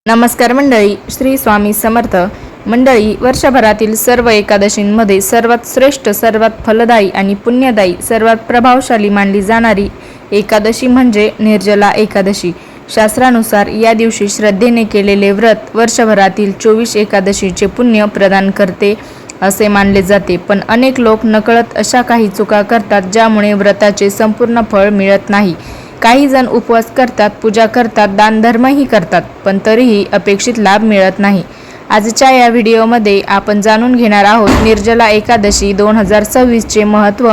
नमस्कार मंडळी, श्री स्वामी समर्थ मंडळी. वर्षभरातील सर्व एकादशींमध्ये सर्वात श्रेष्ठ, सर्वात फलदायी आणि पुण्यदायी, सर्वात प्रभावशाली मानली जाणारी एकादशी म्हणजे निर्जला एकादशी. शास्त्रानुसार या दिवशी श्रद्धेने केलेले व्रत वर्षभरातील 24 एकादशीचे पुण्य प्रदान करते असे मानले जाते. पण अनेक लोक नकळत अशा काही चुका करतात ज्यामुळे व्रताचे संपूर्ण फळ मिळत नाही. काही जण उपवास करतात, पूजा करतात, दानधर्मही करतात, पण तरीही अपेक्षित लाभ मिळत नाही. आजच्या या व्हिडिओमध्ये आपण जाणून घेणार आहोत निर्जला एकादशी 2026चे महत्त्व,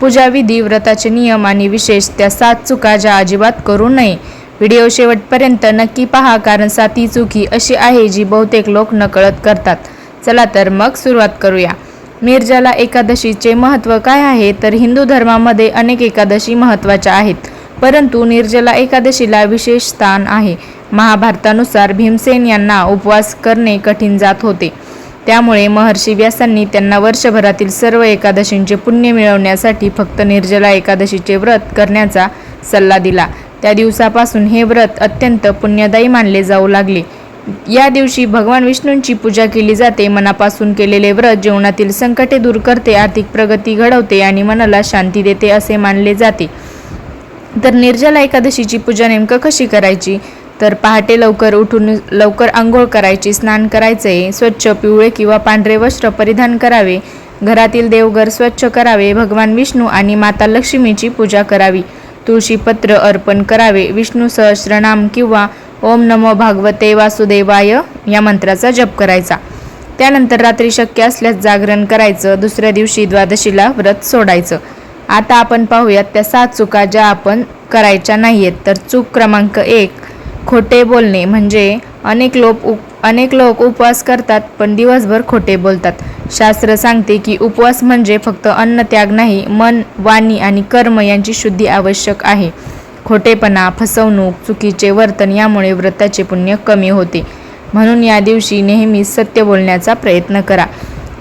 पूजाविधी, व्रताचे नियम आणि विशेष त्या 7 चुका ज्या अजिबात करू नये. व्हिडिओ शेवटपर्यंत नक्की पहा, कारण 7 चूक ही अशी आहे जी बहुतेक लोक नकळत करतात. चला तर मग सुरुवात करूया. निर्जला एकादशीचे महत्त्व काय आहे तर हिंदू धर्मामध्ये अनेक एकादशी महत्त्वाच्या आहेत, परंतु निर्जला एकादशीला विशेष स्थान आहे. महाभारतानुसार भीमसेन यांना उपवास करणे कठीण जात होते. त्यामुळे महर्षी व्यासांनी त्यांना वर्षभरातील सर्व एकादशींचे पुण्य मिळवण्यासाठी फक्त निर्जला एकादशीचे व्रत करण्याचा सल्ला दिला. त्या दिवसापासून हे व्रत अत्यंत पुण्यदायी मानले जाऊ लागले. या दिवशी भगवान विष्णूंची पूजा केली जाते. मनापासून केलेले व्रत जीवनातील संकटे दूर करते, आर्थिक प्रगती घडवते आणि मनाला शांती देते असे मानले जाते. तर निर्जला एकादशीची पूजा नेमकं कशी करायची तर पहाटे लवकर उठून लवकर आंघोळ करायची, स्नान करायचे, स्वच्छ पिवळे किंवा पांढरे वस्त्र परिधान करावे, घरातील देवघर स्वच्छ करावे, भगवान विष्णू आणि माता लक्ष्मीची पूजा करावी, तुळशीपत्र अर्पण करावे, विष्णू सहस्रनाम किंवा ओम नमो भागवते वासुदेवाय या मंत्राचा जप करायचा. त्यानंतर रात्री शक्य असल्यास जागरण करायचं. दुसऱ्या दिवशी द्वादशीला व्रत सोडायचं. आता आपण पाहूयात त्या 7 चुका ज्या आपण करायच्या नाहीयेत. तर चूक क्रमांक 1, खोटे बोलणे. म्हणजे अनेक लोक उपवास करतात पण दिवसभर खोटे बोलतात. शास्त्र सांगते की उपवास म्हणजे फक्त अन्न त्याग नाही, मन, वाणी आणि कर्म यांची शुद्धी आवश्यक आहे. खोटेपणा, फसवणूक, चुकीचे वर्तन यामुळे व्रताचे पुण्य कमी होते. म्हणून या दिवशी नेहमी सत्य बोलण्याचा प्रयत्न करा.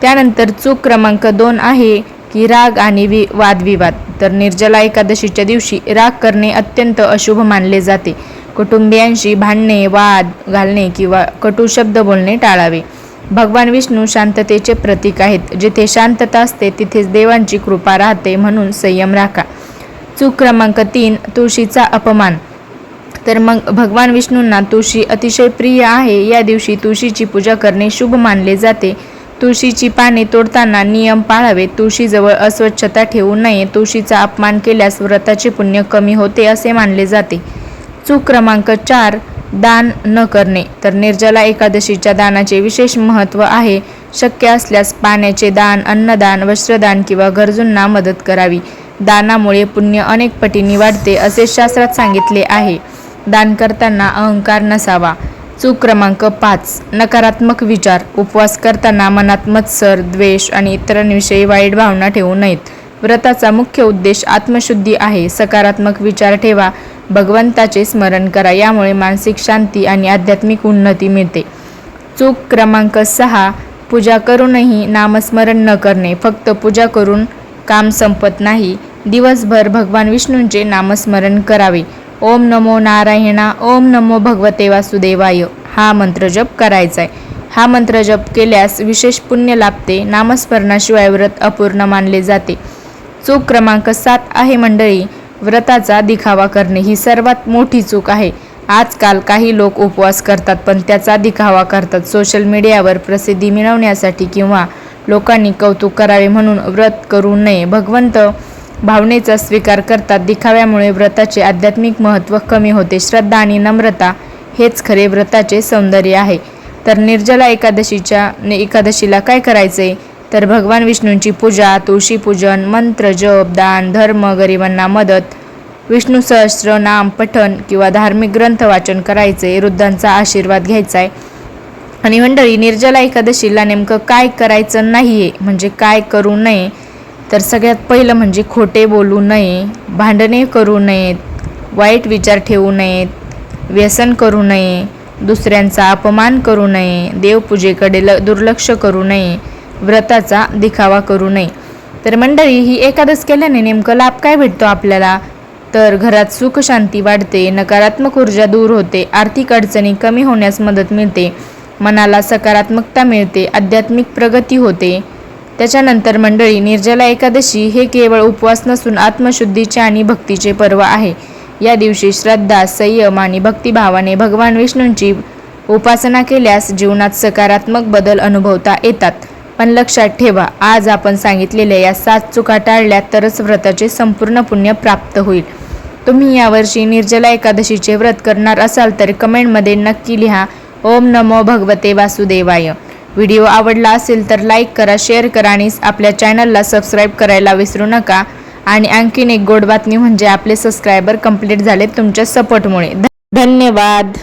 त्यानंतर चूक क्रमांक 2 आहे की राग आणि वादविवाद. तर निर्जला एकादशीच्या दिवशी राग करणे अत्यंत अशुभ मानले जाते. कुटुंबियांशी भांडणे, वाद घालणे किंवा कटू शब्द बोलणे टाळावे. भगवान विष्णू शांततेचे प्रतीक आहेत. जिथे शांतता असते तिथेच देवांची कृपा राहते, म्हणून संयम राखा. चूक क्रमांक 3, तुळशीचा अपमान. तर मग भगवान विष्णूंना तुळशी अतिशय प्रिय आहे. या दिवशी तुळशीची पूजा करणे शुभ मानले जाते. तुळशीची पाने तोडताना नियम पाळावे. तुळशीजवळ अस्वच्छता ठेवू नये. तुळशीचा अपमान केल्यास व्रताचे पुण्य कमी होते असे मानले जाते. चूक क्रमांक 4, दान न करणे. तर निर्जला एकादशीच्या दानाचे विशेष महत्त्व आहे. शक्य असल्यास पाण्याचे दान, अन्नदान, वस्त्रदान किंवा गरजूंना मदत करावी. दानामुळे पुण्य अनेक पटींनी वाढते असे शास्त्रात सांगितले आहे. दान करताना अहंकार नसावा. चूक क्रमांक 5, नकारात्मक विचार. उपवास करताना मनात मत्सर, द्वेष आणि इतरांविषयी वाईट भावना ठेवू नयेत. व्रताचा मुख्य उद्देश आत्मशुद्धी आहे. सकारात्मक विचार ठेवा, भगवंताचे स्मरण करा. यामुळे मानसिक शांती आणि आध्यात्मिक उन्नती मिळते. चूक क्रमांक 6, पूजा करूनही नामस्मरण न करणे. फक्त पूजा करून काम संपत नाही. दिवसभर भगवान विष्णूंचे नामस्मरण करावे. ओम नमो नारायणा, ओम नमो भगवते वासुदेवाय हा मंत्रजप करायचा आहे. हा मंत्रजप केल्यास विशेष पुण्य लाभते. नामस्मरणाशिवाय व्रत अपूर्ण मानले जाते. चूक क्रमांक 7 आहे मंडळी, व्रताचा दिखावा करणे. ही सर्वात मोठी चूक आहे. आजकाल काही लोक उपवास करतात पण त्याचा दिखावा करतात. सोशल मीडियावर प्रसिद्धी मिळवण्यासाठी किंवा लोकांनी कौतुक करावे म्हणून व्रत करू नये. भगवंत भावनेचा स्वीकार करतात. दिखाव्यामुळे व्रताचे आध्यात्मिक महत्त्व कमी होते. श्रद्धा आणि नम्रता हेच खरे व्रताचे सौंदर्य आहे. तर निर्जला एकादशीला काय करायचे तर भगवान विष्णूंची पूजा, तुळशी पूजन, मंत्र जप, दान धर्म, गरिबांना मदत, विष्णू सहस्त्र नाम पठण किंवा धार्मिक ग्रंथ वाचन करायचे, वृद्धांचा आशीर्वाद घ्यायचा आहे. आणि मंडळी, निर्जला एकादशीला नेमकं काय करायचं नाहीये म्हणजे काय करू नये तर सगळ्यात पहिलं म्हणजे खोटे बोलू नये, भांडणे करू नयेत, वाईट विचार ठेवू नयेत, व्यसन करू नये, दुसऱ्यांचा अपमान करू नये, देवपूजेकडे दुर्लक्ष करू नये, व्रताचा दिखावा करू नये. तर मंडळी, ही एकादश केल्याने नेमकं लाभ काय भेटतो आपल्याला तर घरात सुख शांती वाढते, नकारात्मक ऊर्जा दूर होते, आर्थिक अडचणी कमी होण्यास मदत मिळते, मनाला सकारात्मकता मिळते, आध्यात्मिक प्रगती होते. त्याच्यानंतर मंडळी, निर्जला एकादशी हे केवळ उपवास नसून आत्मशुद्धीचे आणि भक्तीचे पर्व आहे. या दिवशी श्रद्धा, संयम आणि भक्तिभावाने भगवान विष्णूंची उपासना केल्यास जीवनात सकारात्मक बदल अनुभवता येतात. पण लक्षात ठेवा, आज आपण सांगितलेल्या या 7 चुका टाळल्या तरच व्रताचे संपूर्ण पुण्य प्राप्त होईल. तुम्ही यावर्षी निर्जला एकादशीचे व्रत करणार असाल तर कमेंटमध्ये नक्की लिहा ओम नमो भगवते वासुदेवाय. व्हिडिओ आवडला असेल तर लाईक करा, शेअर करा आणि आपल्या चॅनलला सबस्क्राईब करायला विसरू नका. आणि आणखीन एक गोड बातमी म्हणजे आपले सबस्क्रायबर कंप्लीट झाले तुमच्या सपोर्टमुळे. धन्यवाद.